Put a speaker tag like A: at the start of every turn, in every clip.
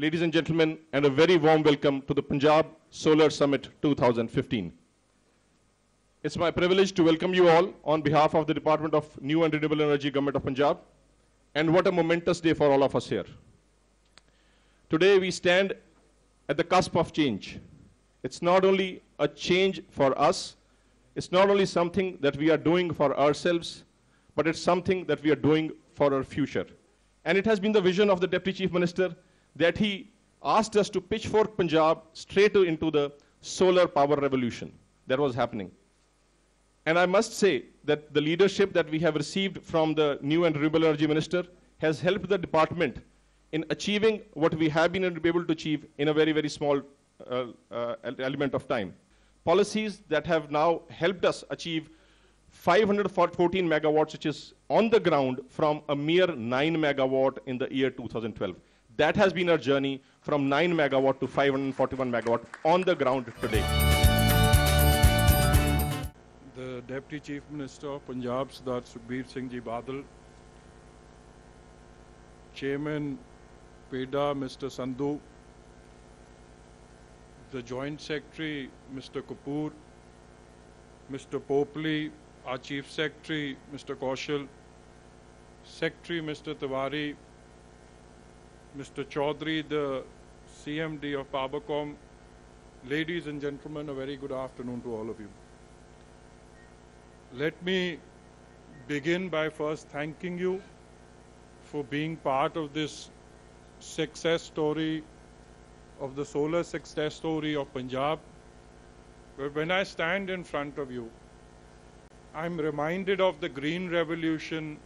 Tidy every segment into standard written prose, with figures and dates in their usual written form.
A: ladies and gentlemen, and a very warm welcome to the Punjab Solar Summit 2015. It's my privilege to welcome you all on behalf of the Department of New and Renewable Energy, Government of Punjab, and what a momentous day for all of us here. Today we stand at the cusp of change. It's not only a change for us, it's not only something that we are doing for ourselves, but it's something that we are doing for our future. And it has been the vision of the Deputy Chief Minister that he asked us to pitchfork Punjab straight into the solar power revolution that was happening. And I must say that the leadership that we have received from the New and Renewable Energy Minister has helped the department in achieving what we have been able to achieve in a very, very small element of time. Policies that have now helped us achieve 514 megawatts, which is on the ground from a mere 9 megawatt in the year 2012. That has been our journey from 9 megawatt to 541 megawatt on the ground today.
B: The Deputy Chief Minister of Punjab, Sardar Sukhbir Singh Ji Badal, Chairman PEDA, Mr. Sandhu, the Joint Secretary, Mr. Kapoor, Mr. Popley, our Chief Secretary, Mr. Kaushal, Secretary, Mr. Tiwari, Mr. Chaudhary, the CMD of Powercom. Ladies and gentlemen, a very good afternoon to all of you. Let me begin by first thanking you for being part of this success story, of the solar success story of Punjab. But when I stand in front of you, I'm reminded of the green revolution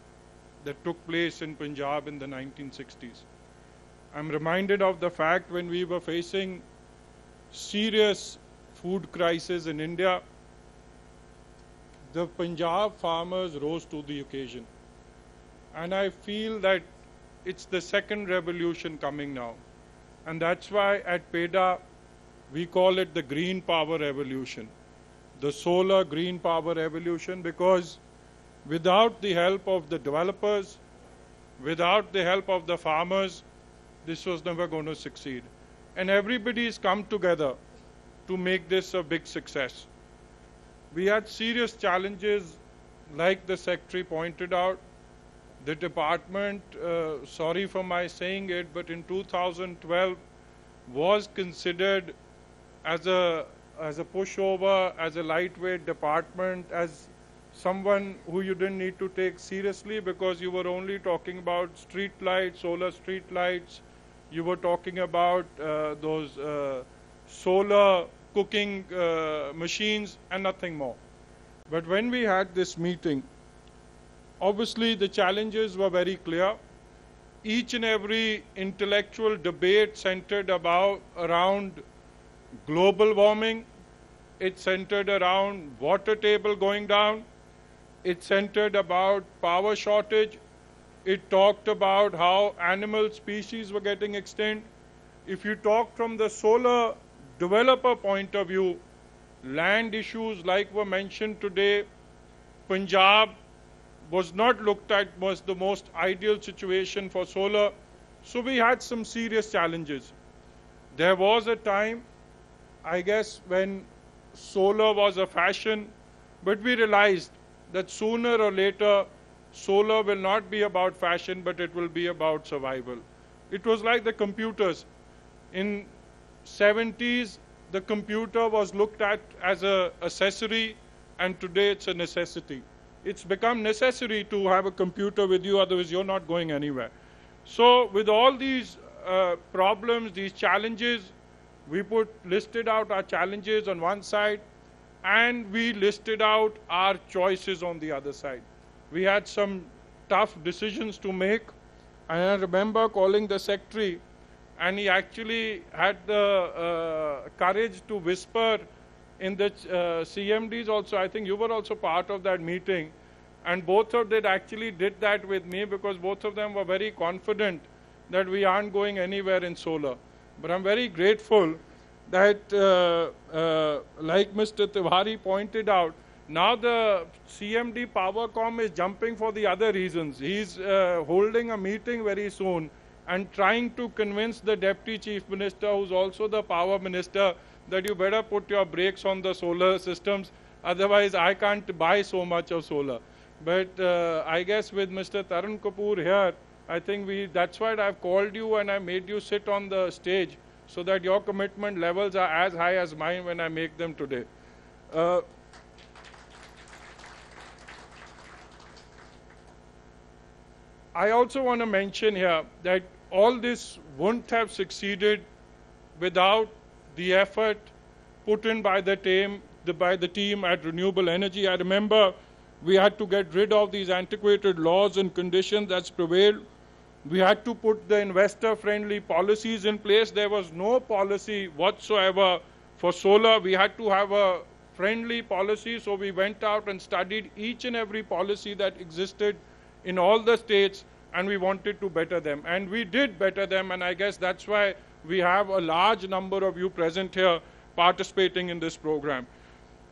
B: that took place in Punjab in the 1960s. I'm reminded of the fact when we were facing serious food crisis in India, the Punjab farmers rose to the occasion. And I feel that it's the second revolution coming now. And that's why at PEDA, we call it the green power revolution, the solar green power revolution, because without the help of the developers, without the help of the farmers, this was never going to succeed. And everybody's come together to make this a big success. We had serious challenges, like the Secretary pointed out. The department, sorry for my saying it, but in 2012 was considered as a pushover, as a lightweight department, as someone who you didn't need to take seriously because you were only talking about street lights, solar street lights. You were talking about those solar cooking machines and nothing more. But when we had this meeting, obviously the challenges were very clear. Each and every intellectual debate centered around global warming. It centered around water table going down. It centered about power shortage. It talked about how animal species were getting extinct. If you talk from the solar developer point of view, land issues like were mentioned today, Punjab was not looked at was the most ideal situation for solar. So we had some serious challenges. There was a time, I guess, when solar was a fashion, but we realized that sooner or later, solar will not be about fashion, but it will be about survival. It was like the computers. In 70s, the computer was looked at as an accessory, and today it's a necessity. It's become necessary to have a computer with you, otherwise you're not going anywhere. So with all these problems, these challenges, we listed out our challenges on one side, and we listed out our choices on the other side. We had some tough decisions to make, and I remember calling the Secretary, and he actually had the courage to whisper in the CMDs also. I think you were also part of that meeting, and both of them actually did that with me because both of them were very confident that we aren't going anywhere in solar. But I'm very grateful that, like Mr. Tiwari pointed out, now the CMD Powercom is jumping for the other reasons. He's holding a meeting very soon and trying to convince the Deputy Chief Minister, who's also the Power Minister, that you better put your brakes on the solar systems, otherwise I can't buy so much of solar. But I guess with Mr. Tarun Kapoor here, I think that's why I've called you and I made you sit on the stage so that your commitment levels are as high as mine when I make them today. I also want to mention here that all this wouldn't have succeeded without the effort put in by the team at Renewable Energy. I remember we had to get rid of these antiquated laws and conditions that's prevailed. We had to put the investor-friendly policies in place. There was no policy whatsoever for solar. We had to have a friendly policy, so we went out and studied each and every policy that existed in all the states, and we wanted to better them. And we did better them, and I guess that's why we have a large number of you present here participating in this program.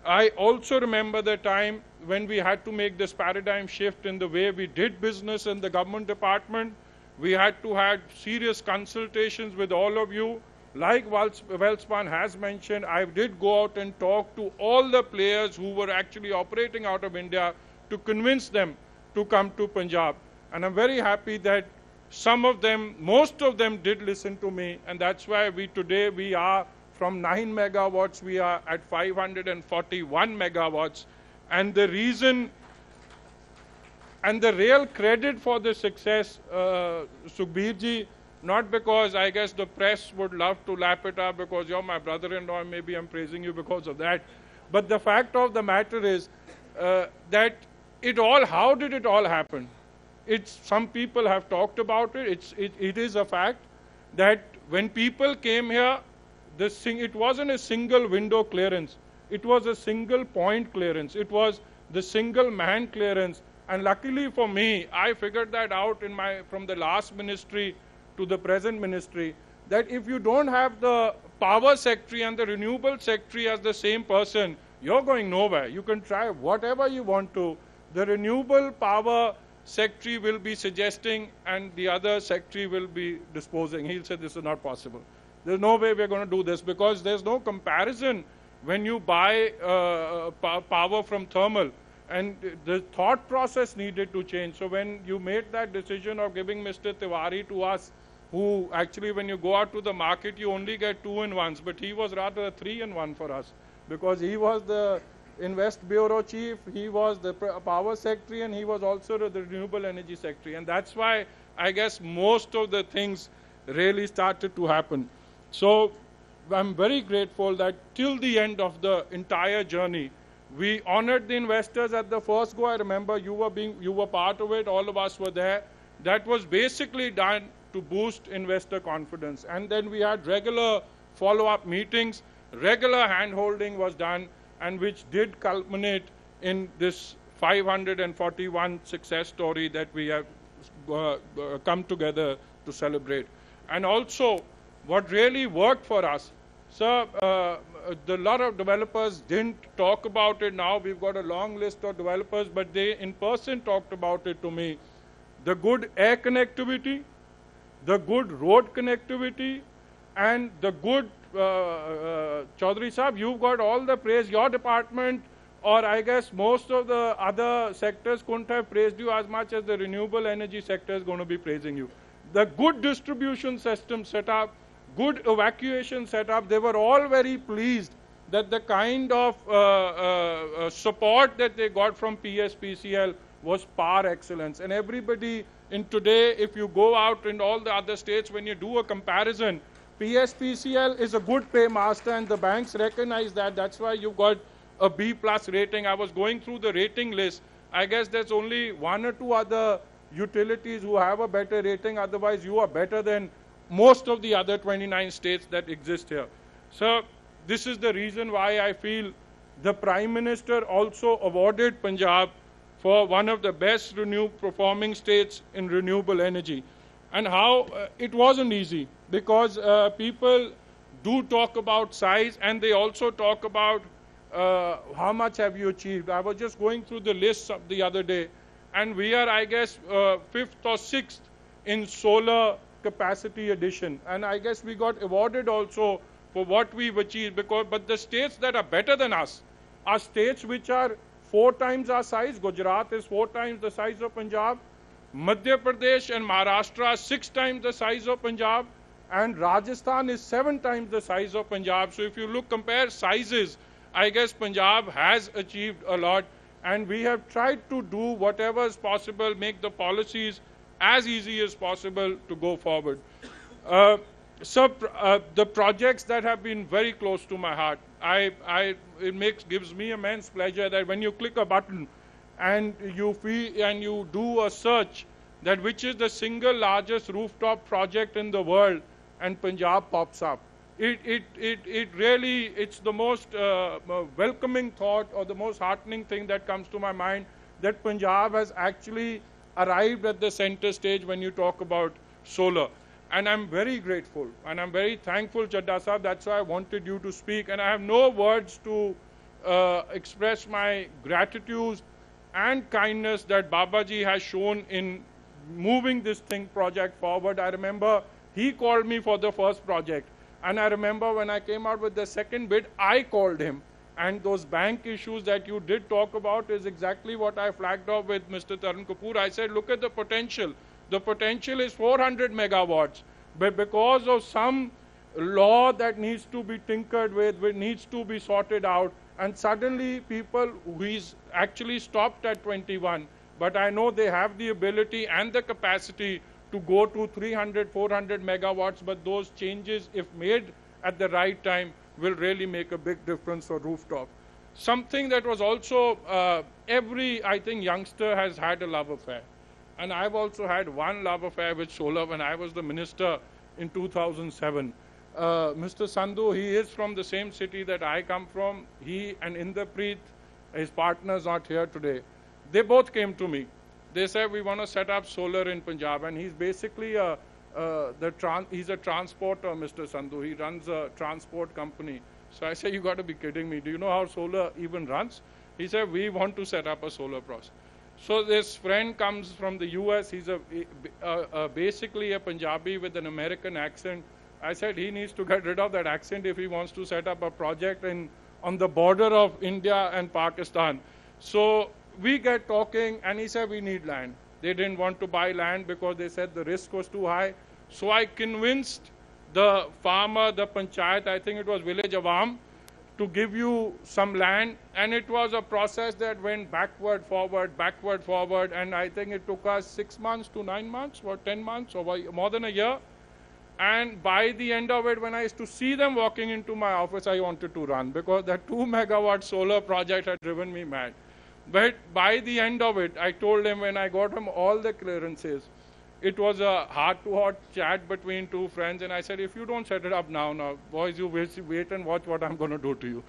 B: I also remember the time when we had to make this paradigm shift in the way we did business in the government department. We had to have serious consultations with all of you. Like Welspun has mentioned, I did go out and talk to all the players who were actually operating out of India to convince them to come to Punjab. And I'm very happy that some of them, most of them did listen to me, and that's why today we are from 9 megawatts, we are at 541 megawatts. And the reason and the real credit for the success, Sukhbir ji, not because I guess the press would love to lap it up because you're my brother-in-law and maybe I'm praising you because of that. But the fact of the matter is that how did it all happen? Some people have talked about it. It is a fact that when people came here, it wasn't a single window clearance. It was a single point clearance. It was the single man clearance. And luckily for me, I figured that out from the last ministry to the present ministry, that if you don't have the power secretary and the renewable secretary as the same person, you're going nowhere. You can try whatever you want to. The renewable power secretary will be suggesting and the other secretary will be disposing. He'll say this is not possible. There's no way we're going to do this because there's no comparison when you buy power from thermal. And the thought process needed to change. So when you made that decision of giving Mr. Tiwari to us, who actually when you go out to the market, you only get 2-in-1s, but he was rather a 3-in-1 for us because he was the Invest Bureau Chief, he was the Power Secretary, and he was also the Renewable Energy Secretary. And that's why I guess most of the things really started to happen. So I'm very grateful that till the end of the entire journey, we honored the investors at the first go. I remember you were part of it, all of us were there. That was basically done to boost investor confidence. And then we had regular follow-up meetings, regular hand-holding was done, and which did culminate in this 541 success story that we have come together to celebrate. And also, what really worked for us, sir, a lot of developers didn't talk about it now. We've got a long list of developers, but they in person talked about it to me. The good air connectivity, the good road connectivity, and the good, Chaudhary Saab, you've got all the praise. Your department, or I guess most of the other sectors couldn't have praised you as much as the renewable energy sector is going to be praising you. The good distribution system set up, good evacuation setup, they were all very pleased that the kind of support that they got from PSPCL was par excellence. And everybody in today, if you go out in all the other states, when you do a comparison, PSPCL is a good paymaster and the banks recognize that. That's why you've got a B+ rating. I was going through the rating list. I guess there's only 1 or 2 other utilities who have a better rating. Otherwise, you are better than most of the other 29 states that exist here. So this is the reason why I feel the Prime Minister also awarded Punjab for one of the best performing states in renewable energy. And how it wasn't easy because people do talk about size and they also talk about how much have you achieved. I was just going through the list the other day and we are, I guess, 5th or 6th in solar capacity addition. And I guess we got awarded also for what we've achieved, but the states that are better than us are states which are 4 times our size. Gujarat is 4 times the size of Punjab. Madhya Pradesh and Maharashtra are 6 times the size of Punjab. And Rajasthan is 7 times the size of Punjab. So if you compare sizes, I guess Punjab has achieved a lot. And we have tried to do whatever is possible, make the policies as easy as possible to go forward. The projects that have been very close to my heart, it gives me immense pleasure that when you click a button and you do a search that which is the single largest rooftop project in the world, and Punjab pops up. It's the most welcoming thought or the most heartening thing that comes to my mind, that Punjab has actually arrived at the center stage when you talk about solar. And I'm very grateful and I'm very thankful, Chadda Sahab. That's why I wanted you to speak. And I have no words to express my gratitude and kindness that Babaji has shown in moving this project forward. I remember he called me for the first project. And I remember when I came out with the second bid, I called him. And those bank issues that you did talk about is exactly what I flagged off with Mr. Tarun Kapoor. I said, look at the potential. The potential is 400 megawatts. But because of some law that needs to be tinkered with, which needs to be sorted out, and suddenly he's actually stopped at 21. But I know they have the ability and the capacity to go to 300, 400 megawatts, but those changes, if made at the right time, will really make a big difference for rooftop. Something that was also, every, I think, youngster has had a love affair. And I've also had one love affair with solar when I was the minister in 2007. Mr. Sandhu, he is from the same city that I come from. He and Inderpreet, his partner's not here today. They both came to me. They said, we want to set up solar in Punjab. And he's basically he's a transporter, Mr. Sandhu. He runs a transport company. So I said, you got to be kidding me. Do you know how solar even runs? He said, we want to set up a solar process. So this friend comes from the US. He's basically a Punjabi with an American accent. I said he needs to get rid of that accent if he wants to set up a project on the border of India and Pakistan. So we get talking and he said we need land. They didn't want to buy land because they said the risk was too high. So I convinced the farmer, the panchayat, I think it was Village Awam, to give you some land, and it was a process that went backward, forward, and I think it took us 6 months to 9 months, or 10 months, or more than a year. And by the end of it, when I used to see them walking into my office, I wanted to run, because that 2 megawatt solar project had driven me mad. But by the end of it, I told him, when I got him all the clearances, it was a heart-to-heart chat between two friends, and I said, if you don't set it up now, boys, you wait and watch what I'm going to do to you.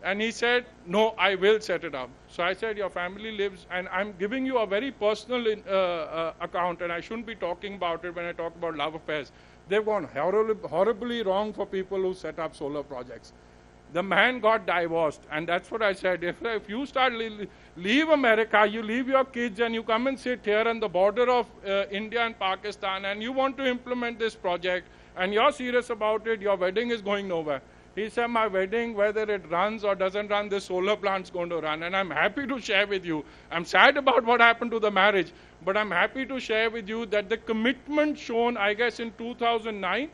B: And he said, no, I will set it up. So I said, your family lives, and I'm giving you a very personal account, and I shouldn't be talking about it when I talk about love affairs. They've gone horribly wrong for people who set up solar projects. The man got divorced, and that's what I said. If you start leave America, you leave your kids, and you come and sit here on the border of India and Pakistan, and you want to implement this project, and you're serious about it, your wedding is going nowhere. He said, my wedding, whether it runs or doesn't run, the solar plant's going to run, and I'm happy to share with you. I'm sad about what happened to the marriage, but I'm happy to share with you that the commitment shown, I guess, in 2009,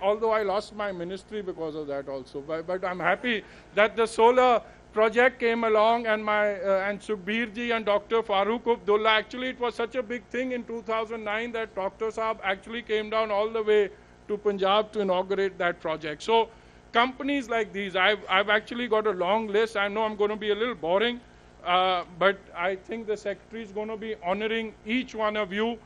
B: although I lost my ministry because of that also, but I'm happy that the solar project came along, and and Sukhbir ji and Dr. Farooq Abdullah, actually it was such a big thing in 2009 that Dr. Saab actually came down all the way to Punjab to inaugurate that project. So companies like these, I've actually got a long list. I know I'm going to be a little boring, but I think the Secretary is going to be honoring each one of you.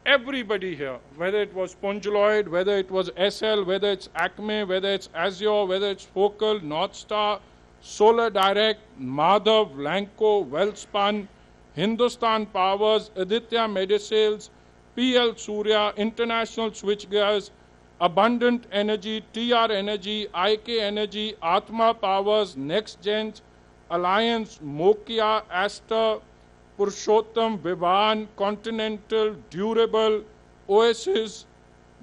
B: Everybody here, whether it was Punjaloid, whether it was SL, whether it's Acme, whether it's Azure, whether it's Focal, North Star, Solar Direct, Madhav, Lanco, Wellspun, Hindustan Powers, Aditya Medisales, PL Surya, International Switchgears, Abundant Energy, TR Energy, IK Energy, Atma Powers, NextGen, Alliance, Mokia, Aster, Purushottam, Vivan, Continental, Durable, Oasis,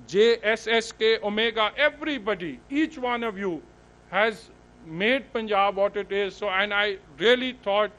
B: JSSK, Omega, everybody, each one of you has made Punjab what it is. So, and I really thought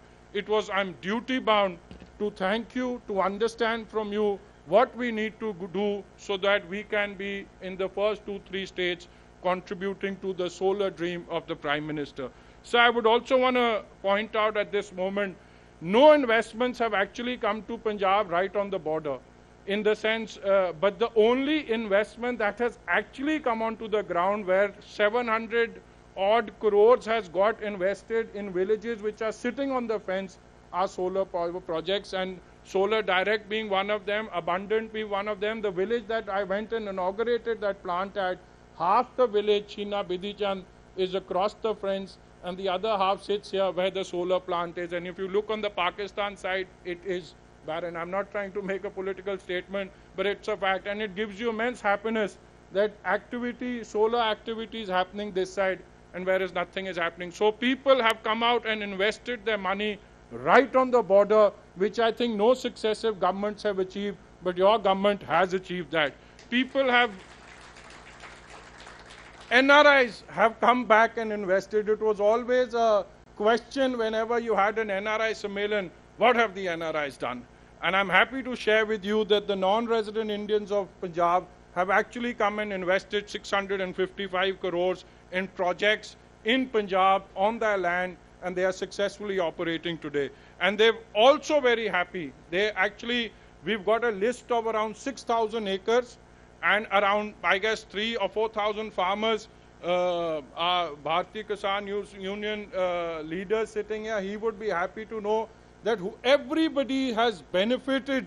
B: I'm duty bound to thank you, to understand from you what we need to do so that we can be in the first 2-3 states contributing to the solar dream of the Prime Minister. So I would also want to point out at this moment, no investments have actually come to Punjab right on the border. In the sense, but the only investment that has actually come onto the ground where 700 odd crores has got invested in villages which are sitting on the fence are solar power projects, and Solar Direct being one of them, Abundant being one of them. The village that I went and inaugurated that plant at, half the village, China Bidichan, is across the fence, and the other half sits here where the solar plant is. And if you look on the Pakistan side, it is barren. I'm not trying to make a political statement, but it's a fact. And it gives you immense happiness that activity, solar activity is happening this side, and whereas nothing is happening. So people have come out and invested their money right on the border, which I think no successive governments have achieved, but your government has achieved that. People have, NRIs have come back and invested. It was always a question whenever you had an NRI Sammelan, what have the NRIs done? And I'm happy to share with you that the non-resident Indians of Punjab have actually come and invested 655 crores in projects in Punjab on their land, and they are successfully operating today. And they're also very happy. We've got a list of around 6,000 acres and around, I guess, 3,000 or 4,000 farmers. Our Bharatiya Kisan Union leader sitting here, he would be happy to know that everybody has benefited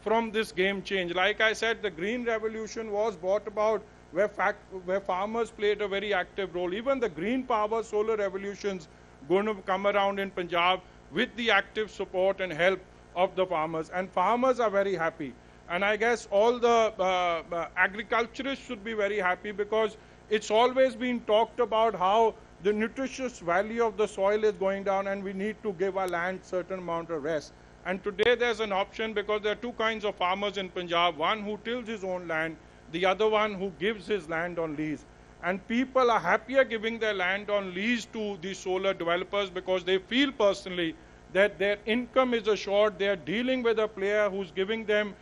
B: from this game change. Like I said, the Green Revolution was brought about where farmers played a very active role. Even the green power solar revolutions going to come around in Punjab with the active support and help of the farmers. And farmers are very happy. And I guess all the agriculturists should be very happy, because it's always been talked about how the nutritious value of the soil is going down and we need to give our land certain amount of rest. And today there's an option, because there are two kinds of farmers in Punjab, one who tills his own land, the other one who gives his land on lease. And people are happier giving their land on lease to these solar developers, because they feel personally that their income is assured. They're dealing with a player who's giving them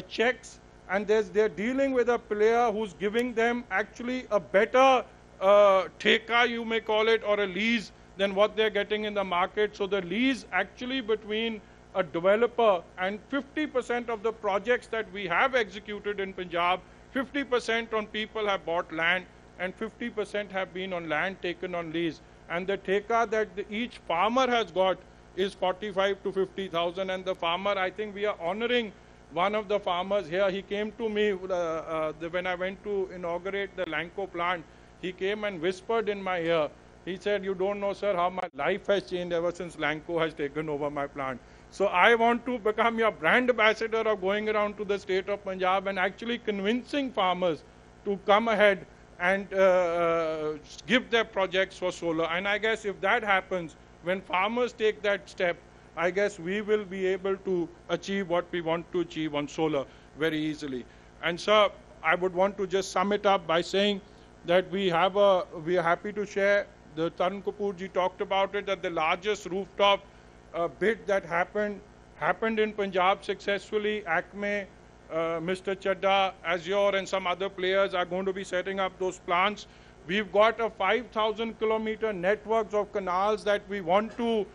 B: checks, and they're dealing with a player who's giving them actually a better theka, you may call it, or a lease than what they're getting in the market. So the lease actually between a developer, and 50% of the projects that we have executed in Punjab, 50% on people have bought land, and 50% have been on land taken on lease. And the theka that each farmer has got is 45 to 50,000. And the farmer, I think we are honoring one of the farmers here. He came to me when I went to inaugurate the Lanco plant. He came and whispered in my ear. He said, "You don't know, sir, how my life has changed ever since Lanco has taken over my plant." So I want to become your brand ambassador of going around to the state of Punjab and actually convincing farmers to come ahead and give their projects for solar. And I guess if that happens, when farmers take that step, I guess we will be able to achieve what we want to achieve on solar very easily. And sir, I would want to just sum it up by saying that we are happy to share. The Tarun Kapoor ji talked about it, that the largest rooftop bid that happened in Punjab successfully. Acme, Mr. Chadda, Azure, and some other players are going to be setting up those plants. We've got a 5,000 kilometer networks of canals that we want to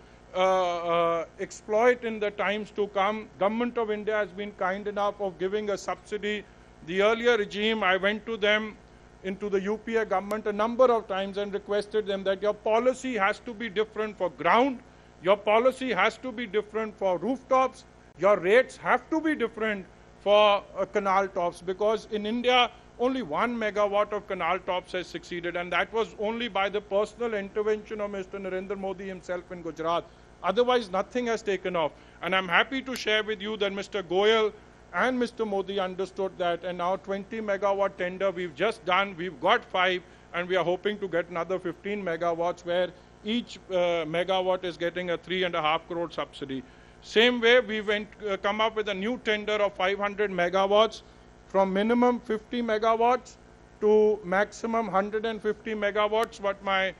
B: exploit in the times to come. Government of India has been kind enough of giving a subsidy. The earlier regime, I went to them, into the UPA government a number of times and requested them that your policy has to be different for ground, your policy has to be different for rooftops, your rates have to be different for canal tops, because in India only 1 megawatt of canal tops has succeeded, and that was only by the personal intervention of Mr. Narendra Modi himself in Gujarat. Otherwise nothing has taken off. And I'm happy to share with you that Mr. Goyal and Mr. Modi understood that, and now 20 megawatt tender we've just done, we've got 5, and we are hoping to get another 15 megawatts, where each megawatt is getting a 3.5 crore subsidy. Same way, we come up with a new tender of 500 megawatts from minimum 50 megawatts to maximum 150 megawatts, what my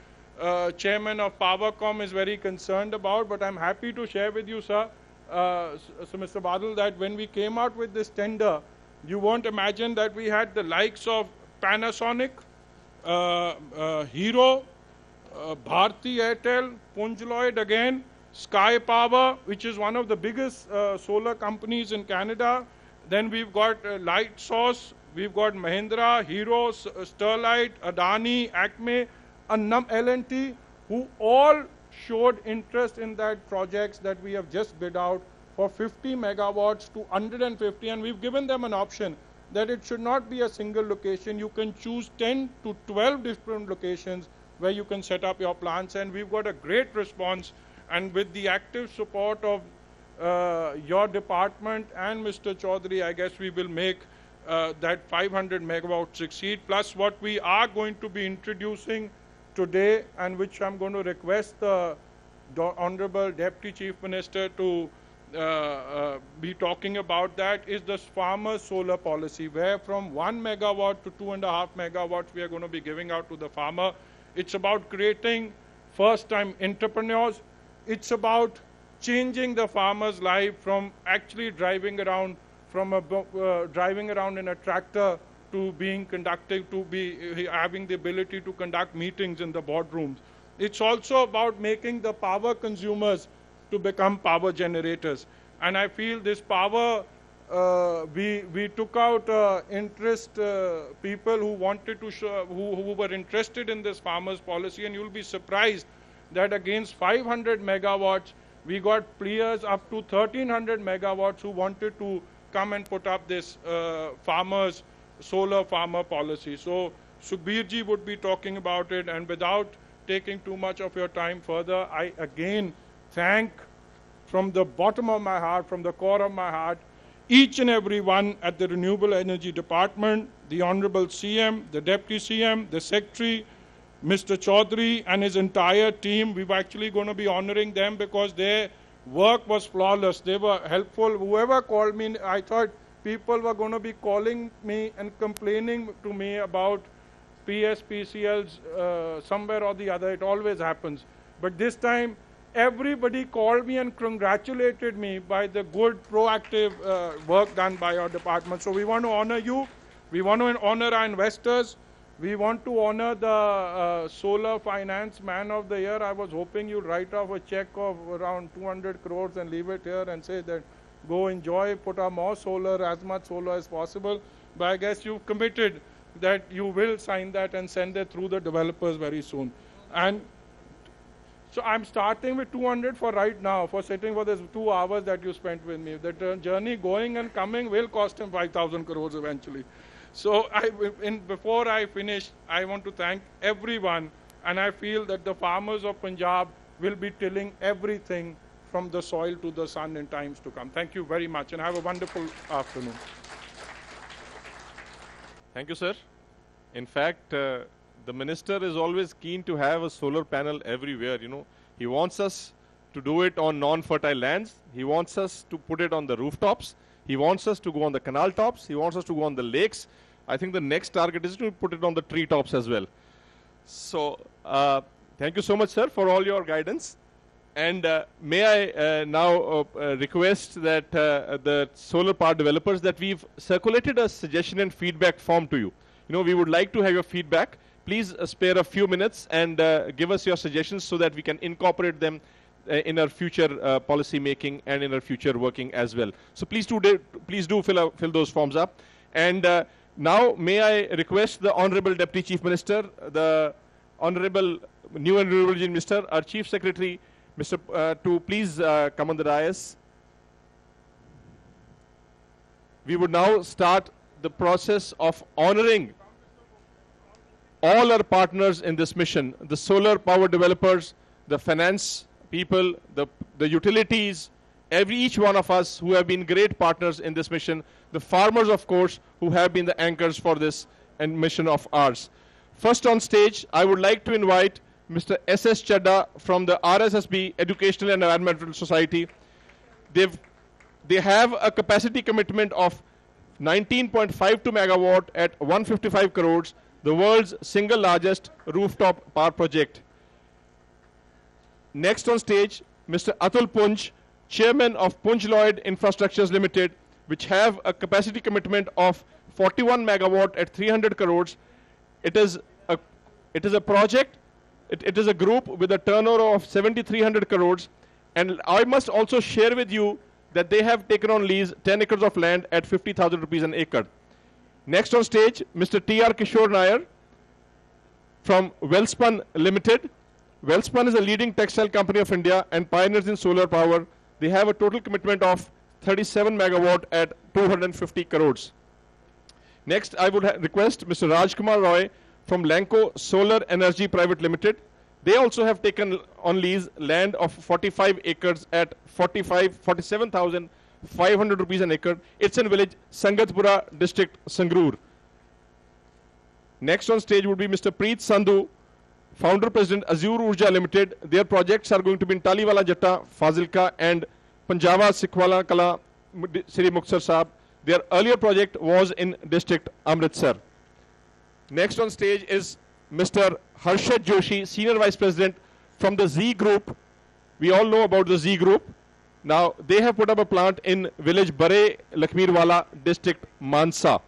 B: chairman of Powercom is very concerned about. But I'm happy to share with you, sir, so Mr. Badal, that when we came out with this tender, you won't imagine that we had the likes of Panasonic, Hero, Bharti Airtel, Punj Lloyd again, Sky Power, which is one of the biggest solar companies in Canada. Then we've got Light Source, we've got Mahindra, Hero, Sterlite, Adani, Acme, L&T, who all showed interest in that projects that we have just bid out for 50 megawatts to 150, and we've given them an option that it should not be a single location. You can choose 10 to 12 different locations where you can set up your plants, and we've got a great response. And with the active support of your department and Mr. Chaudhary, I guess we will make that 500 megawatts succeed. Plus what we are going to be introducing today, and which I'm going to request the Honorable Deputy Chief Minister to be talking about, that is the farmer solar policy, where from 1 megawatt to 2.5 megawatts we are going to be giving out to the farmer. It's about creating first-time entrepreneurs. It's about changing the farmer's life from actually driving around in a tractor to being conducted, to be having the ability to conduct meetings in the boardrooms. It's also about making the power consumers to become power generators. And I feel this power, we took out interest people who wanted to who were interested in this farmers policy, and you'll be surprised that against 500 megawatts, we got players up to 1300 megawatts who wanted to come and put up this solar farmer policy. So Sukhbir would be talking about it, and without taking too much of your time further, I again thank from the bottom of my heart, from the core of my heart, each and every one at the Renewable Energy Department, the Honorable CM, the Deputy CM, the Secretary, Mr. Chaudhary and his entire team. We're actually going to be honoring them because their work was flawless. They were helpful. Whoever called me, I thought people were going to be calling me and complaining to me about PSPCLs somewhere or the other. It always happens. But this time, everybody called me and congratulated me by the good, proactive work done by our department. So we want to honor you. We want to honor our investors. We want to honor the Solar Finance Man of the Year. I was hoping you'd write off a check of around 200 crores and leave it here and say that go enjoy, put up more solar, as much solar as possible. But I guess you've committed that you will sign that and send it through the developers very soon. And so I'm starting with 200 for right now, for sitting for this 2 hours that you spent with me. The journey going and coming will cost him 5,000 crores eventually. So before I finish, I want to thank everyone, and I feel that the farmers of Punjab will be tilling everything from the soil to the sun in times to come. Thank you very much, and have a wonderful afternoon.
A: Thank you, sir. In fact, the minister is always keen to have a solar panel everywhere. You know, he wants us to do it on non-fertile lands. He wants us to put it on the rooftops. He wants us to go on the canal tops. He wants us to go on the lakes. I think the next target is to put it on the tree tops as well. So, thank you so much, sir, for all your guidance. And may I now request that the solar power developers, that we've circulated a suggestion and feedback form to you. You know, we would like to have your feedback. Please spare a few minutes and give us your suggestions so that we can incorporate them in our future policy making and in our future working as well. So please do fill those forms up. And now may I request the Honorable Deputy Chief Minister, the Honorable New and Renewable Energy Minister, our Chief Secretary, Mr. To please come on the dais. We would now start the process of honoring all our partners in this mission, the solar power developers, the finance people, the utilities, each one of us who have been great partners in this mission, the farmers, of course, who have been the anchors for this mission of ours. First on stage, I would like to invite Mr. S.S. Chadda from the RSSB, Educational and Environmental Society. They have a capacity commitment of 19.52 megawatt at 155 crores, the world's single largest rooftop power project. Next on stage, Mr. Atul Punj, Chairman of Punj Lloyd Infrastructures Limited, which have a capacity commitment of 41 megawatt at 300 crores. It is a project, it is a group with a turnover of 7,300 crores. And I must also share with you that they have taken on lease 10 acres of land at 50,000 rupees an acre. Next on stage, Mr. T.R. Kishore Nair from Wellspun Limited. Wellspun is a leading textile company of India and pioneers in solar power. They have a total commitment of 37 megawatt at 250 crores. Next, I would request Mr. Rajkumar Roy from Lanco Solar Energy Private Limited. They also have taken on lease land of 45 acres at 47,500 rupees an acre. It's in village Sangatpura, district Sangrur. Next on stage would be Mr. Preet Sandhu, founder president Azure Urja Limited. Their projects are going to be in Taliwala Jatta, Fazilka and Panjava Sikhwala Kala, Sri Muktsar Sahib. Their earlier project was in district Amritsar. Next on stage is Mr. Harshad Joshi, Senior Vice President from the Z Group. We all know about the Z Group. Now, they have put up a plant in village Bare, Lakmirwala, district Mansa.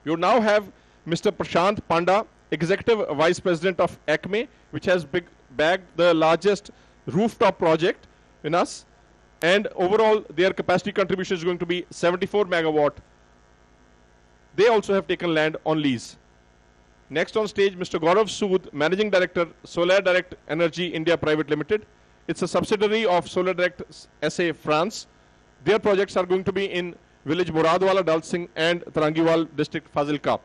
A: You now have Mr. Prashant Panda, Executive Vice President of ACME, which has bagged the largest rooftop project in us. And overall, their capacity contribution is going to be 74 megawatt. They also have taken land on lease. Next on stage, Mr. Gaurav Sood, Managing Director, Solar Direct Energy India Private Limited. It's a subsidiary of Solar Direct SA France. Their projects are going to be in village Muradwala, Dal Singh and Tarangiwal, district Fazilka.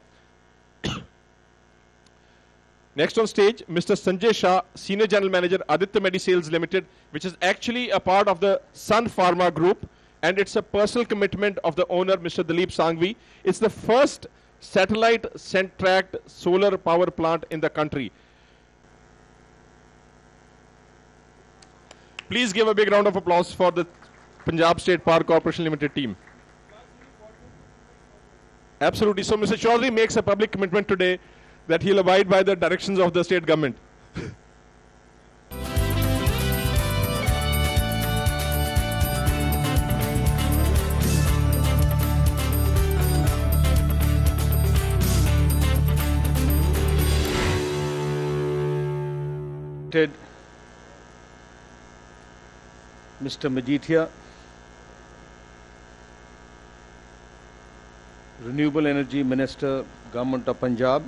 A: Next on stage, Mr. Sanjay Shah, Senior General Manager, Aditya Medisales Limited, which is actually a part of the Sun Pharma Group, and it's a personal commitment of the owner, Mr. Dilip Sanghvi. It's the first satellite tracked solar power plant in the country. Please give a big round of applause for the Punjab State Power Corporation Limited team. Absolutely. So Mr. Chaudhary makes a public commitment today that he'll abide by the directions of the state government.
C: Mr. Majithia, Renewable Energy Minister, Government of Punjab,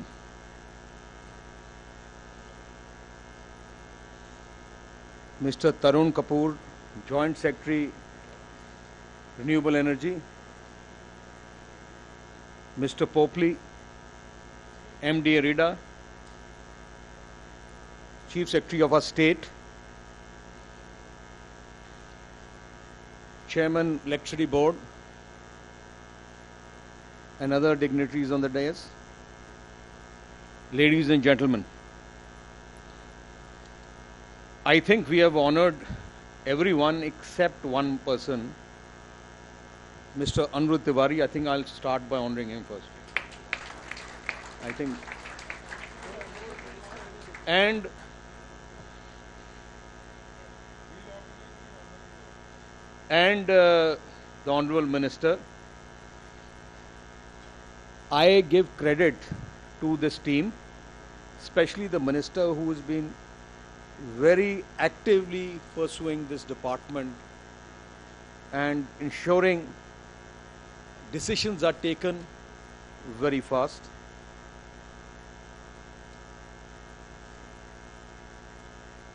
C: Mr. Tarun Kapoor, Joint Secretary, Renewable Energy, Mr. Popley, MD Arida, Chief Secretary of our state, Chairman Electricity Board, and other dignitaries on the dais. Ladies and gentlemen, I think we have honored everyone except one person, Mr. Anirudh Tiwari. I think I'll start by honoring him first. I think. And the Honorable Minister. I give credit to this team, especially the Minister who has been very actively pursuing this department and ensuring decisions are taken very fast.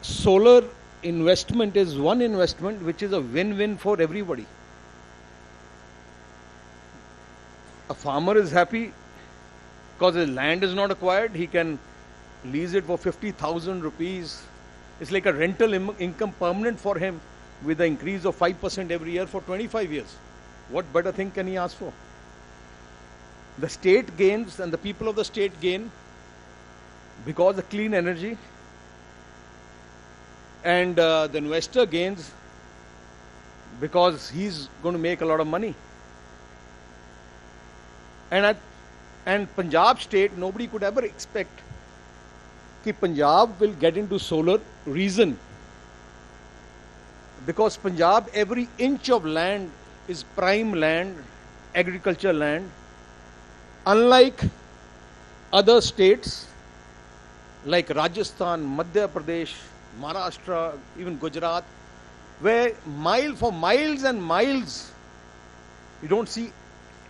C: Solar investment is one investment which is a win-win for everybody. A farmer is happy because his land is not acquired. He can lease it for 50,000 rupees. It's like a rental income permanent for him with an increase of 5% every year for 25 years. What better thing can he ask for? The state gains and the people of the state gain because of clean energy, and the investor gains because he's going to make a lot of money. And Punjab state, nobody could ever expect that Punjab will get into solar. Reason, because Punjab, every inch of land is prime land, agriculture land. Unlike other states like Rajasthan, Madhya Pradesh, Maharashtra, even Gujarat, where for miles and miles you don't see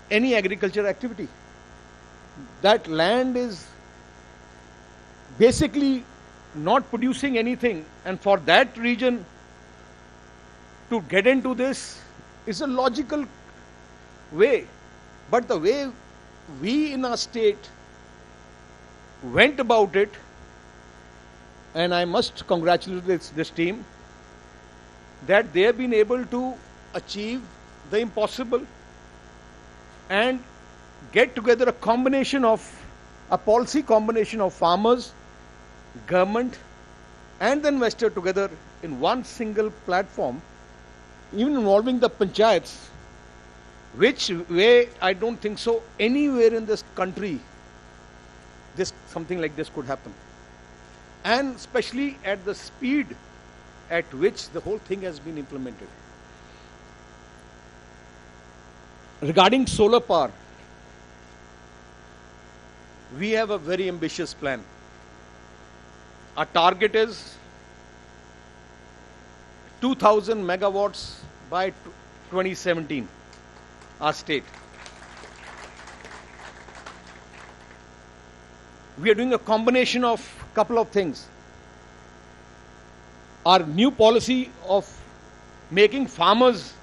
C: any agriculture activity. That land is basically not producing anything, and for that region to get into this is a logical way. But the way we in our state went about it, and I must congratulate this team, that they have been able to achieve the impossible and get together a policy combination of farmers, government and the investor together in one single platform, even involving the panchayats, which way I don't think so anywhere in this country something like this could happen. And especially at the speed at which the whole thing has been implemented. Regarding solar power, we have a very ambitious plan. Our target is 2,000 megawatts by 2017, our state. We are doing a combination of couple of things. Our new policy of making farmers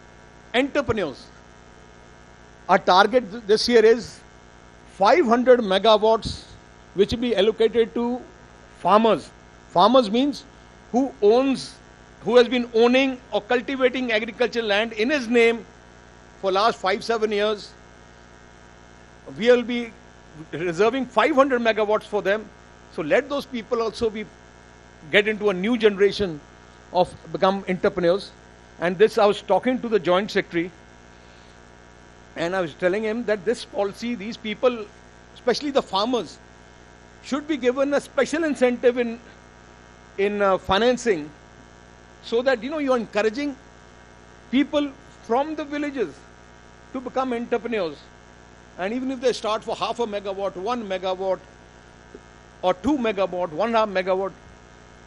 C: entrepreneurs. Our target this year is 500 megawatts, which will be allocated to farmers. Farmers means who has been owning or cultivating agricultural land in his name for last 5-7 years. We will be reserving 500 megawatts for them. So let those people also get into a new generation of become entrepreneurs. And this, I was talking to the Joint Secretary, and I was telling him that this policy, these people, especially the farmers, should be given a special incentive in financing, so that you are encouraging people from the villages to become entrepreneurs. And even if they start for half a megawatt, 1 megawatt, or 2 megawatt, 1.5 megawatt,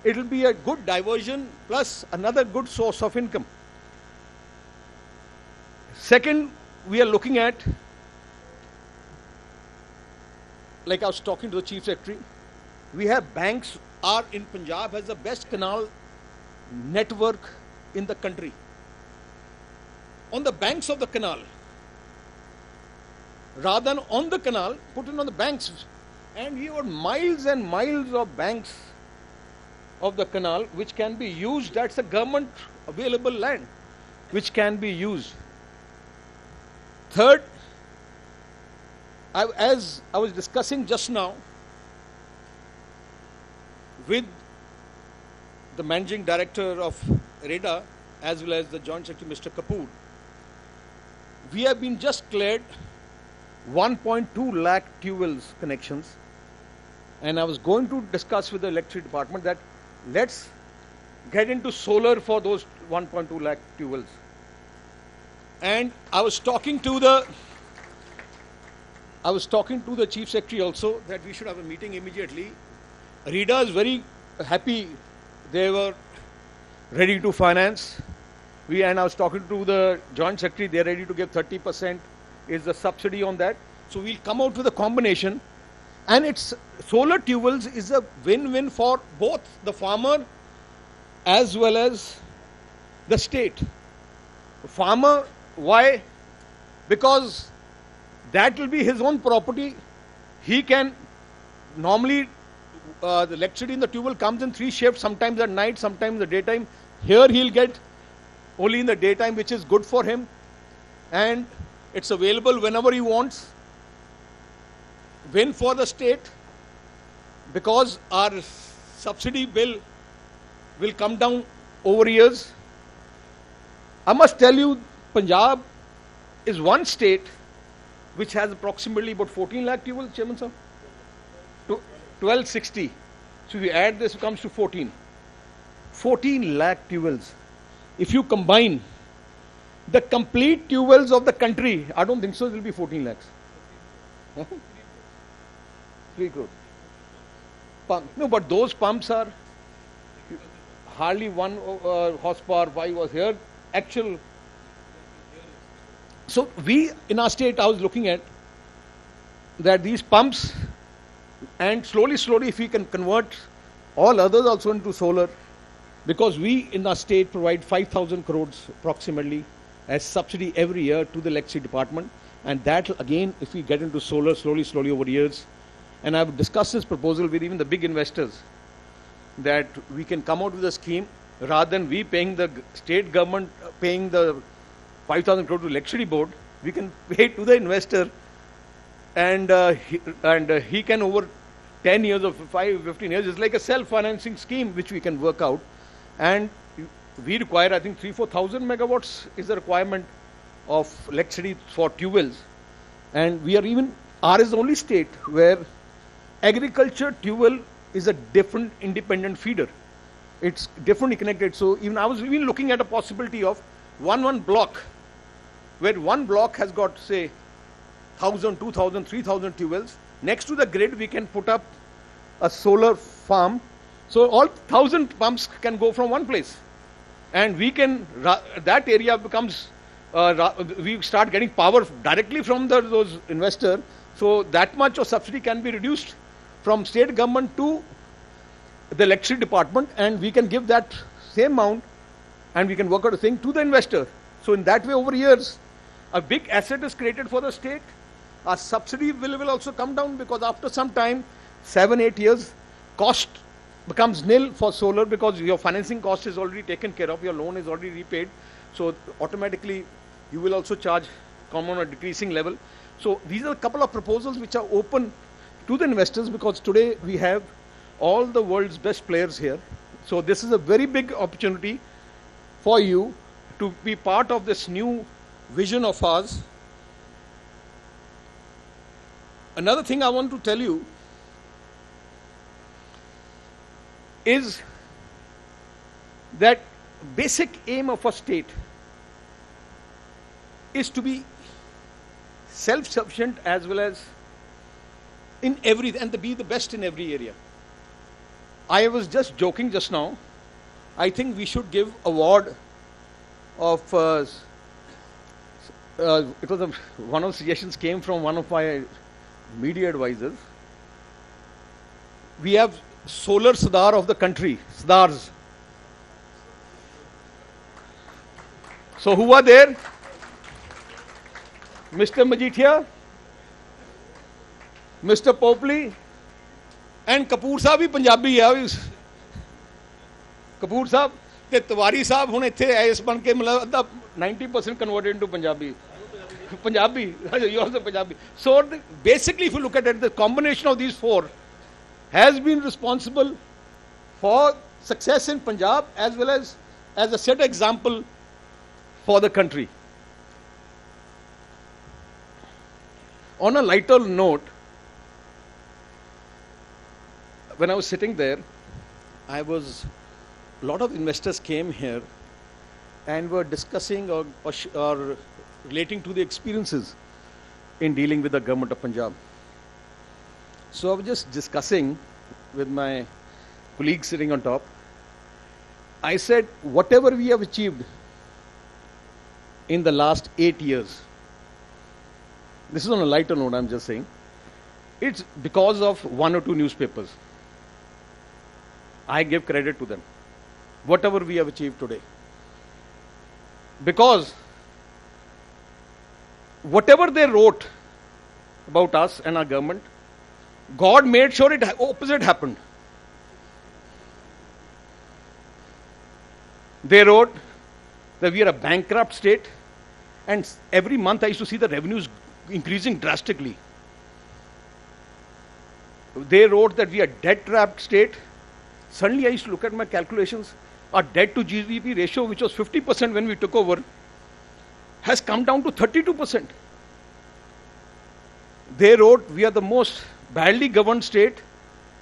C: it will be a good diversion plus another good source of income. Second, we are looking at, like I was talking to the Chief Secretary, we have banks. In Punjab has the best canal network in the country. On the banks of the canal, rather than on the canal, put it on the banks. And we have miles and miles of banks of the canal which can be used. That's a government available land which can be used. Third, as I was discussing just now with the Managing Director of REDA as well as the Joint Secretary Mr. Kapoor, we have been just cleared 1.2 lakh tubewells connections. And I was going to discuss with the electricity department that let's get into solar for those 1.2 lakh tubewells. And I was talking to the Chief Secretary also that we should have a meeting immediately. REDA is very happy. They were ready to finance. And I was talking to the Joint Secretary. They are ready to give 30% is the subsidy on that. So we'll come out with a combination. And it's solar tubewells is a win-win for both the farmer as well as the state. Farmer, why? Because that will be his own property. He can normally, the electricity in the tubewell comes in 3 shifts, sometimes at night, sometimes in the daytime. Here he'll get only in the daytime, which is good for him. And it's available whenever he wants. Win for the state, because our subsidy bill will come down over years. I must tell you, Punjab is one state which has approximately about 14 lakh tubewells, Chairman sir? 1260. So if you add this, it comes to 14. 14 lakh tubewells. If you combine the complete tubewells of the country, I don't think so, it will be 14 lakhs. 3 crore. No, but those pumps are hardly 1 horsepower, 5 was here. Actual. So we, in our state, I was looking at that these pumps, and slowly, if we can convert all others also into solar, because we in our state provide 5,000 crores approximately as subsidy every year to the electricity department, and that again, if we get into solar slowly over years, and I've discussed this proposal with even the big investors, that we can come out with a scheme rather than we paying the state government, paying the 5,000 crore to electricity board, we can pay to the investor, and he can over 10 years or 15 years, it's like a self-financing scheme which we can work out. And we require, I think, 3,000-4,000 megawatts is the requirement of electricity for tubewells. And we are even, R is the only state where agriculture tubewell is a different independent feeder. It's differently connected. So even I was even looking at a possibility of one block, where one block has got, say, 1,000, 2,000, 3,000 tubewells. Next to the grid, we can put up a solar farm. So all 1,000 pumps can go from one place. And we can, that area becomes, we start getting power directly from those investors. So that much of subsidy can be reduced from state government to the electricity department, and we can give that same amount, and we can work out a thing to the investor. So in that way, over years, a big asset is created for the state. Our subsidy will also come down, because after some time, 7-8 years, cost becomes nil for solar, because your financing cost is already taken care of, your loan is already repaid. So automatically, you will also charge come on a decreasing level. So these are a couple of proposals which are open to the investors, because today we have all the world's best players here. So this is a very big opportunity for you to be part of this new vision of ours. Another thing I want to tell you is that basic aim of a state is to be self-sufficient as well as in every, and to be the best in every area. I was just joking just now. I think we should give award of it was one of the suggestions came from one of my media advisors. We have solar Sardar of the country, Sardars. So who are there? Mr. Majithia, Mr. Popley, and Kapoor Sahab bhi Punjabi hai. Kapoor Sahab te Tiwari Sahab hun ithe AIS ban ke matlab 90% converted into Punjabi. Punjabi, you also Punjabi. So basically, if you look at it, the combination of these four has been responsible for success in Punjab as well as a set example for the country. On a lighter note, when I was sitting there, a lot of investors came here and were discussing or relating to the experiences in dealing with the government of Punjab. So I was just discussing with my colleague sitting on top. I said, whatever we have achieved in the last 8 years, this is on a lighter note, I'm just saying, it's because of 1 or 2 newspapers. I give credit to them. Whatever we have achieved today. Because whatever they wrote about us and our government, God made sure it opposite happened. They wrote that we are a bankrupt state, and every month I used to see the revenues increasing drastically. They wrote that we are a debt-trapped state. Suddenly I used to look at my calculations. Our debt to GDP ratio, which was 50% when we took over, has come down to 32%. They wrote, we are the most badly governed state,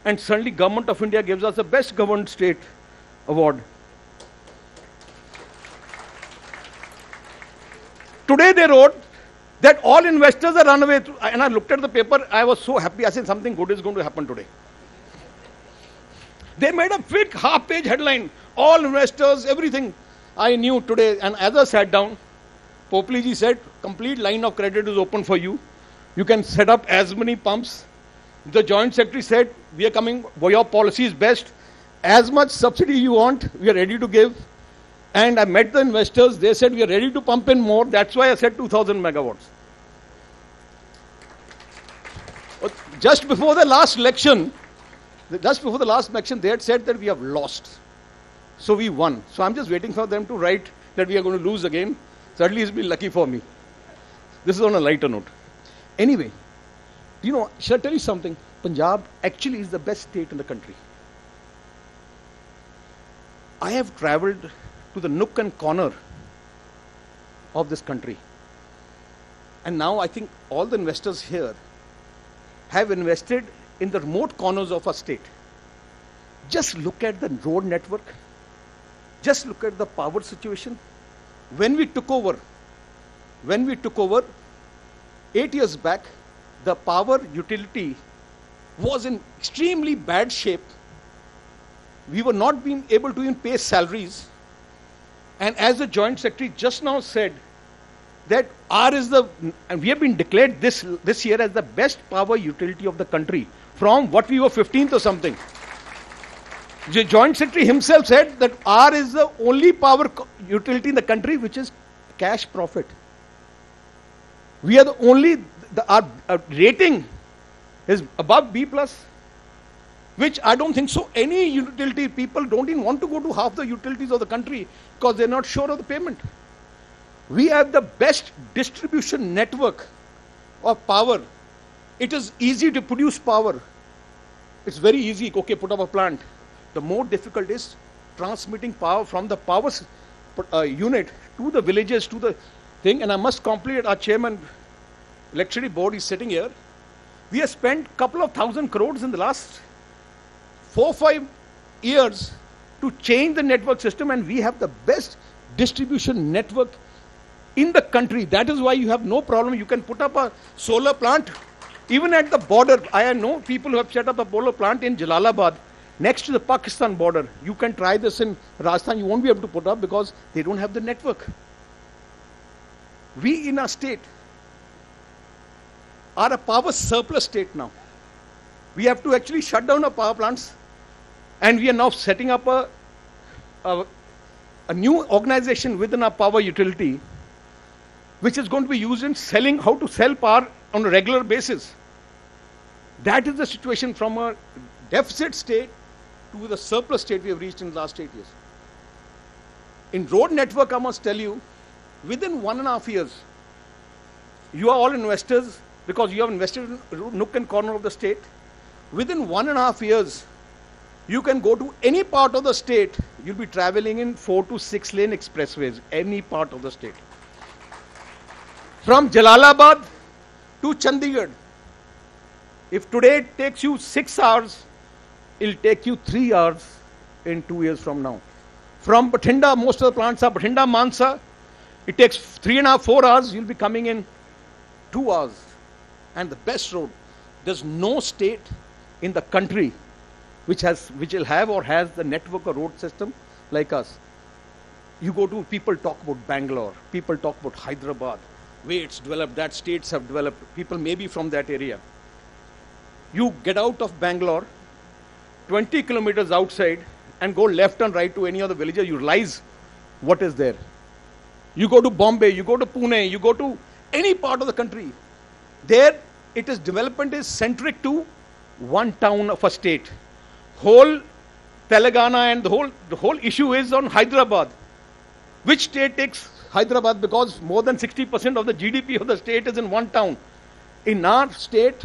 C: and suddenly Government of India gives us the best governed state award. Today they wrote that all investors are run away. And I looked at the paper, I was so happy. I said something good is going to happen today. They made a big half-page headline. All investors, everything. I knew today. And as I sat down, Popliji said, complete line of credit is open for you. You can set up as many pumps. The Joint Secretary said, we are coming, your policy is best. As much subsidy you want, we are ready to give. And I met the investors. They said, we are ready to pump in more. That's why I said 2,000 megawatts. Just before the last election, they had said that we have lost. So we won. So I'm just waiting for them to write that we are going to lose again. So at least be lucky for me. This is on a lighter note. Anyway, shall I tell you something? Punjab actually is the best state in the country. I have traveled to the nook and corner of this country. And now I think all the investors here have invested in the remote corners of our state. Just look at the road network. Just look at the power situation. When we took over 8 years back, the power utility was in extremely bad shape. We were not being able to even pay salaries. And as the Joint Secretary just now said, that and we have been declared this year as the best power utility of the country, from what we were 15th or something. The Joint Secretary himself said that R is the only power utility in the country which is cash profit. We are the only, our rating is above B+, which I don't think so. Any utility, people don't even want to go to half the utilities of the country because they're not sure of the payment. We have the best distribution network of power. It is easy to produce power. It's very easy. Okay, put up a plant. The more difficult is transmitting power from the power unit to the villages, to the thing. And I must compliment our chairman, electricity board is sitting here. We have spent a couple of 1,000 crores in the last 4-5 years to change the network system, and we have the best distribution network in the country. That is why you have no problem. You can put up a solar plant even at the border. I know people who have set up a solar plant in Jalalabad next to the Pakistan border. You can try this in Rajasthan. You won't be able to put up because they don't have the network. We in our state are a power surplus state now. We have to actually shut down our power plants, and we are now setting up a new organization within our power utility which is going to be used in how to sell power on a regular basis. That is the situation from a deficit state to the surplus state we have reached in the last 8 years. In road network, I must tell you, within 1.5 years, you are all investors because you have invested in nook and corner of the state. Within 1.5 years, you can go to any part of the state. You'll be traveling in 4 to 6 lane expressways, any part of the state. From Jalalabad to Chandigarh, if today it takes you 6 hours, it'll take you 3 hours in 2 years from now. From Bathinda, most of the plants are Bathinda, Mansa. It takes 3.5, 4 hours. You'll be coming in 2 hours. And the best road. There's no state in the country which will have or has the network or road system like us. You go to, people talk about Bangalore. People talk about Hyderabad. Way it's developed, that states have developed. People may be from that area. You get out of Bangalore, 20 kilometers outside, and go left and right to any other village, you realize what is there. You go to Bombay, you go to Pune, you go to any part of the country. There, development is centric to one town of a state. Whole Telangana and the whole issue is on Hyderabad. Which state takes Hyderabad? Because more than 60% of the GDP of the state is in one town. In our state,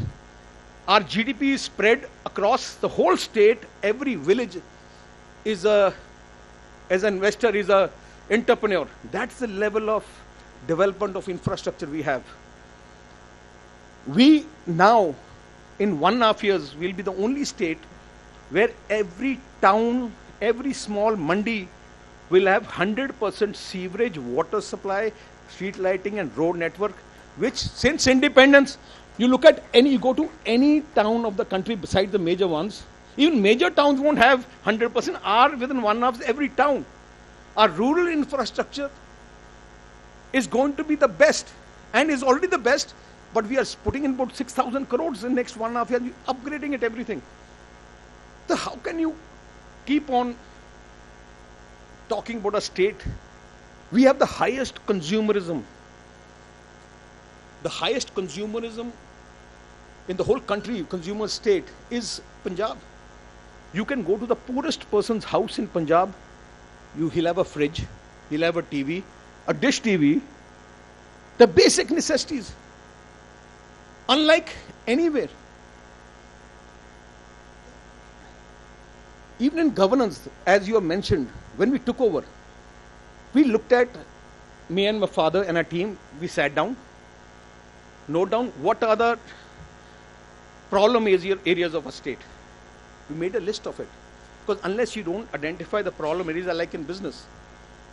C: our GDP is spread across the whole state. Every village is as an investor, is an entrepreneur. That's the level of development of infrastructure we have. We now, in 1.5 years, will be the only state where every town, every small mandi will have 100% sewerage, water supply, street lighting and road network, which since independence, you look at you go to any town of the country besides the major ones, even major towns won't have 100%, are within 1/2 every town. Our rural infrastructure is going to be the best and is already the best, but we are putting in about 6,000 crores in the next 1.5 years, upgrading it, everything. So how can you keep on talking about a state? We have the highest consumerism. The highest consumerism in the whole country, consumer state, is Punjab. You can go to the poorest person's house in Punjab, he'll have a fridge, he'll have a TV, a dish TV, the basic necessities. Unlike anywhere. Even in governance, as you have mentioned, when we took over, we looked at, me and my father and our team, we sat down, note down what are the problem areas of a state. We made a list of it. Because unless you don't identify the problem areas, are like in business.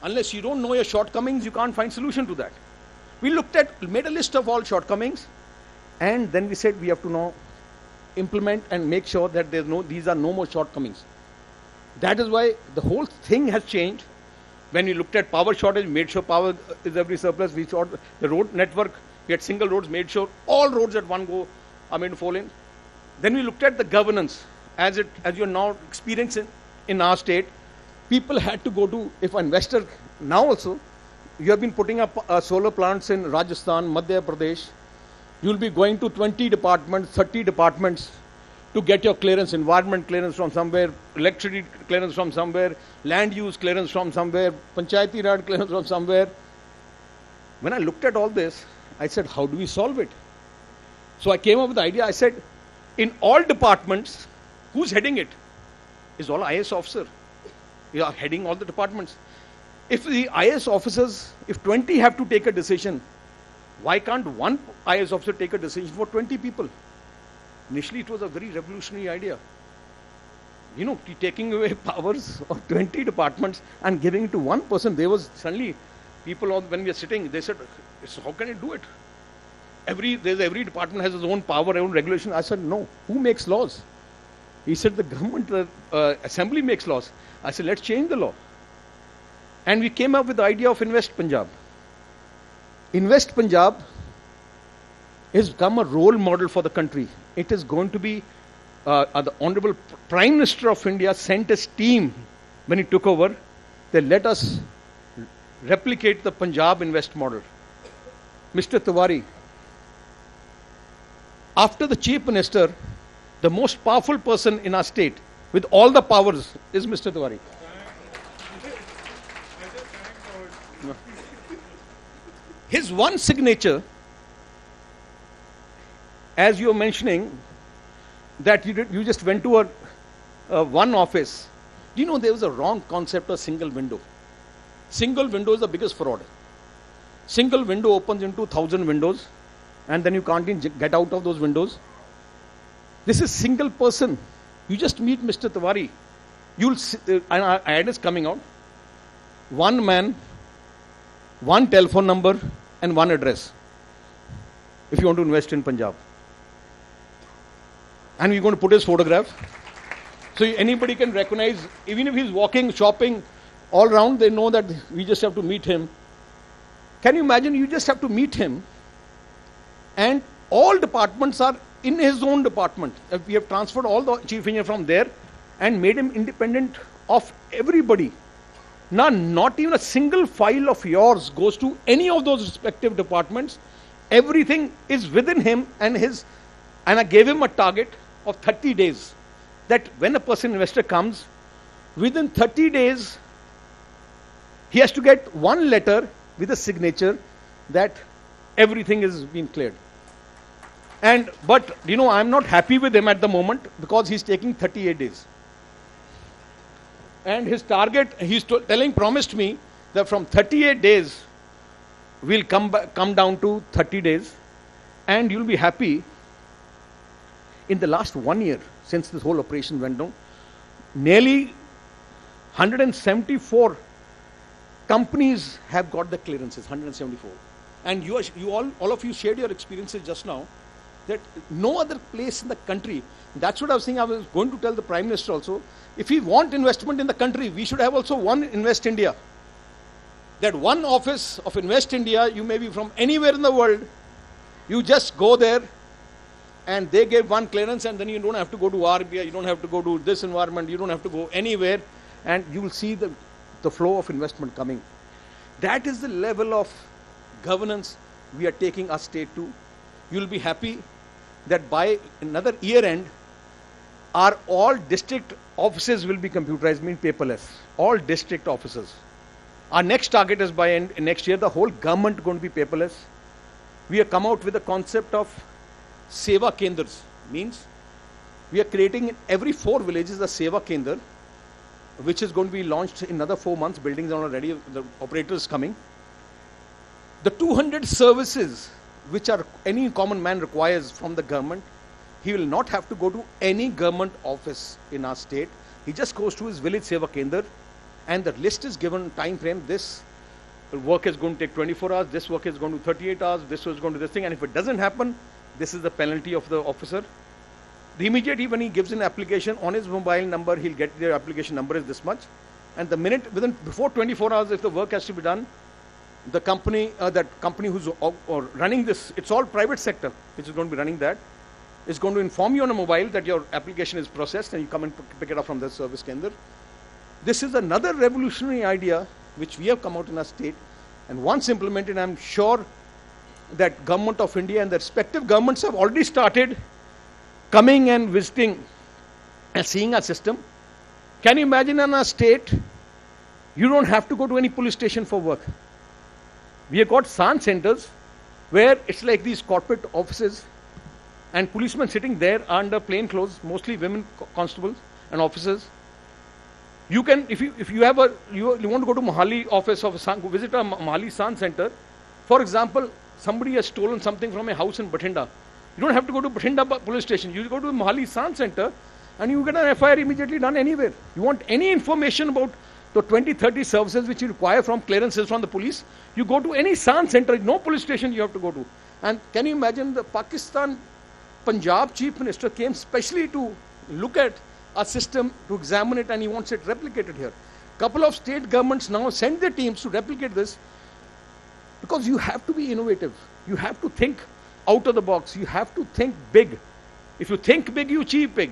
C: Unless you don't know your shortcomings, you can't find solution to that. We made a list of all shortcomings, and then we said we have to now implement and make sure that these are no more shortcomings. That is why the whole thing has changed. When we looked at power shortage, made sure power is every surplus. We saw the road network, we had single roads, made sure all roads at one go are made to fall in. Then we looked at the governance, as you are now experiencing in our state. People had to go to, if an investor, now also, you have been putting up solar plants in Rajasthan, Madhya Pradesh. You will be going to 20 departments, 30 departments to get your clearance, environment clearance from somewhere, electricity clearance from somewhere, land use clearance from somewhere, Panchayati Raj clearance from somewhere. When I looked at all this, I said, how do we solve it? So I came up with the idea. I said, in all departments, who's heading it? Is all IAS officer. You are heading all the departments. If the IAS officers, if 20 have to take a decision, why can't one IAS officer take a decision for 20 people? Initially, it was a very revolutionary idea. Taking away powers of 20 departments and giving it to one person. There was suddenly people, when we were sitting, they said, how can you do it? Every department has its own power, own regulation. I said, no. Who makes laws? He said, the government, assembly makes laws. I said, let's change the law. And we came up with the idea of Invest Punjab. Invest Punjab has become a role model for the country. It is going to be, the Honorable Prime Minister of India sent his team when he took over. They let us replicate the Punjab Invest model. Mr. Tiwari, after the Chief Minister, the most powerful person in our state with all the powers is Mr. Tiwari. His one signature, as you were mentioning, that you just went to one office. Do you know there was a wrong concept of single window? Single window is the biggest fraud. Single window opens into 1,000 windows, and then you can't get out of those windows. This is single person. You just meet Mr. Tiwari. And our ad is coming out. One man, one telephone number, and one address. If you want to invest in Punjab. And we're going to put his photograph. So anybody can recognize, even if he's walking, shopping, all around, they know that we just have to meet him. Can you imagine? You just have to meet him. And all departments are in his own department. We have transferred all the chief engineer from there and made him independent of everybody. Now, not even a single file of yours goes to any of those respective departments. Everything is within him and I gave him a target of 30 days. That when a person investor comes, within 30 days, he has to get one letter with a signature that everything is being cleared. But I'm not happy with him at the moment because he's taking 38 days. And his target, he's promised me that from 38 days, will come down to 30 days, and you'll be happy. In the last 1 year, since this whole operation went down, nearly 174 companies have got the clearances, 174. And all of you shared your experiences just now, that no other place in the country, that's what I was saying, I was going to tell the Prime Minister also, if we want investment in the country, we should have also one Invest India. That one office of Invest India, you may be from anywhere in the world, you just go there, and they give one clearance, and then you don't have to go to RBI, you don't have to go to this environment, you don't have to go anywhere, and you will see the flow of investment coming. That is the level of governance we are taking our state to. You will be happy that by another year end, our all district offices will be computerized, mean paperless. All district offices. Our next target is by next year, the whole government going to be paperless. We have come out with a concept of Seva Kendras, means we are creating in every 4 villages a Seva Kendra, which is going to be launched in another 4 months. Buildings are already, the operator is coming. The 200 services which are any common man requires from the government, he will not have to go to any government office in our state. He just goes to his village Seva Kendra, and the list is given time frame. This work is going to take 24 hours, this work is going to 38 hours, this is going to this thing, and if it doesn't happen, this is the penalty of the officer. The immediately when he gives an application on his mobile number, he'll get their application number is this much, and the minute before 24 hours, if the work has to be done, the company, that company who's running this, it's all private sector which is going to be running that, is going to inform you on a mobile that your application is processed, and you come and pick it up from the service Kendra. This is another revolutionary idea which we have come out in our state, and once implemented, I'm sure that Government of India and the respective governments have already started coming and visiting and seeing our system. Can you imagine in our state, you don't have to go to any police station for work. We have got SAN centers where it's like these corporate offices, and policemen sitting there under plain clothes, mostly women constables and officers. You can, if you want to go to Mohali office of visit a Mohali SAN center. For example, somebody has stolen something from a house in Bathinda. You don't have to go to Bathinda police station. You go to Mohali SAN center, and you get an FIR immediately done anywhere. You want any information about the 20-30 services which you require from clearances from the police, you go to any SAN center, no police station you have to go to. And can you imagine, the Punjab Chief Minister came specially to look at our system, to examine it, and he wants it replicated here. Couple of state governments now send their teams to replicate this, because you have to be innovative. You have to think out of the box. You have to think big. If you think big, you achieve big.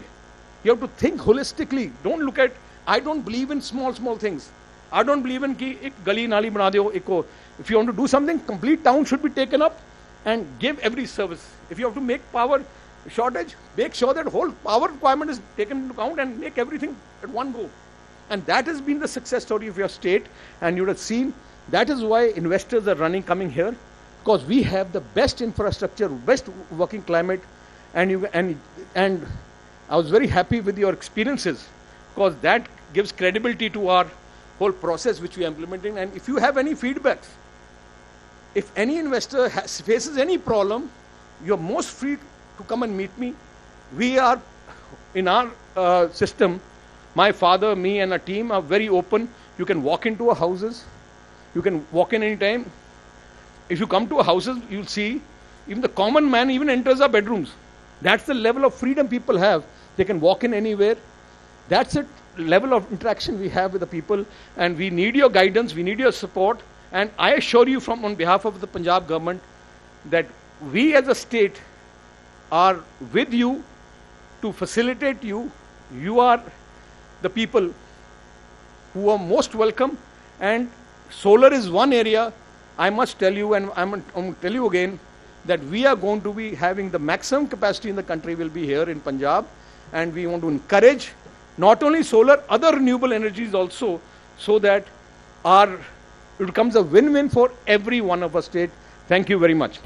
C: You have to think holistically. Don't look at, I don't believe in small things. I don't believe in ki ek gali nali bana deo, eko. If you want to do something, complete town should be taken up and give every service. If you have to make power shortage, make sure that whole power requirement is taken into account and make everything at one go. And that has been the success story of your state, and you would have seen that is why investors are coming here, because we have the best infrastructure, best working climate, and I was very happy with your experiences, because that gives credibility to our whole process which we are implementing. And if you have any feedbacks, if any investor faces any problem, you're most free to come and meet me. We are, in our system, my father, me and our team are very open. You can walk into our houses. You can walk in any time. If you come to our houses, you'll see even the common man even enters our bedrooms. That's the level of freedom people have. They can walk in anywhere. That's the level of interaction we have with the people, and we need your guidance, we need your support. And I assure you on behalf of the Punjab government that we as a state are with you to facilitate you. You are the people who are most welcome, and solar is one area. I must tell you, and I'm going to tell you again, that we are going to be having the maximum capacity in the country will be here in Punjab, and we want to encourage not only solar, other renewable energies also, so that it becomes a win-win for every one of our state. Thank you very much.